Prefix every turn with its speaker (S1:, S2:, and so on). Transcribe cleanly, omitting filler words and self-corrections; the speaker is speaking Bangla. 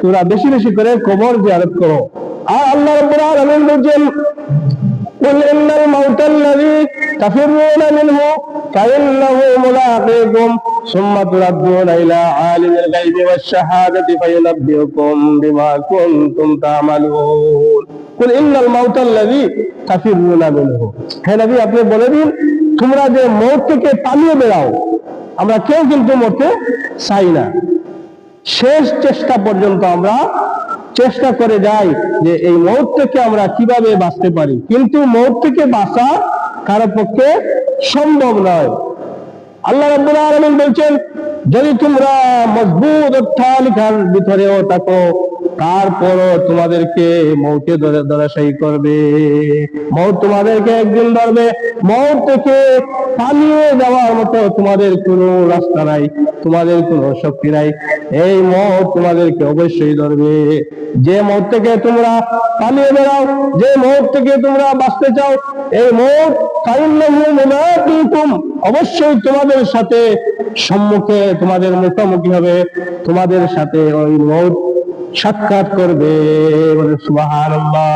S1: তোমরা বেশি বেশি করে কবর জিয়ারত করো। আর আল্লাহ রাব্বুল আলামিন বলেন, কুল ইন্নাল মাউতাল্লাযী তাফিরুনা মিনহু ফাইন্নাহু মুলাকীকুম সুম্মা তুরাদ্দুনা ইলা আলিমিল গায়বি ওয়াশ শাহাদাতি ফায়ুনাব্বিউকুম বিমা কুনতুম তা'মালুন। কুল ইন্নাল মাউতাল্লাযী তাফিরুনা মিনহু, হে নবী আপনি বলে দিন, তোমরা যে মওত থেকে পালিয়ে বেড়াও, আমরা কেউ কিন্তু মরতে চাই না। শেষ চেষ্টা পর্যন্ত আমরা চেষ্টা করে যাই যে এই মওত থেকে আমরা কিভাবে বাঁচতে পারি, কিন্তু মওত থেকে বাঁচা কারো পক্ষে সম্ভব নয়। আল্লাহ রাব্বুল আলামিন বলছেন, যদি তোমরা মজবুত অট্টালিকার ভিতরেও থাকো, তারপরও তোমাদেরকে মওতে ধরাশায়ী করবে। মওত তোমাদেরকে একদিন ধরবে। মওত থেকে পালিয়ে যাওয়ার মতো তোমাদের কোনো রাস্তা নাই, তোমাদের কোনো শক্তি নাই। এই মওত তোমাদেরকে অবশ্যই ধরবে। যে মওত থেকে তোমরা পালিয়ে বেড়াও, যে মওত থেকে তোমরা বাঁচতে চাও, এই মওত ফাইন্নাহু মুলাকীকুম, অবশ্যই তোমাদের সাথে সম্মুখে তোমাদের মুখোমুখি হবে, তোমাদের সাথে ওই মওত সাক্ষাৎ করবে। সুবহানাল্লাহ।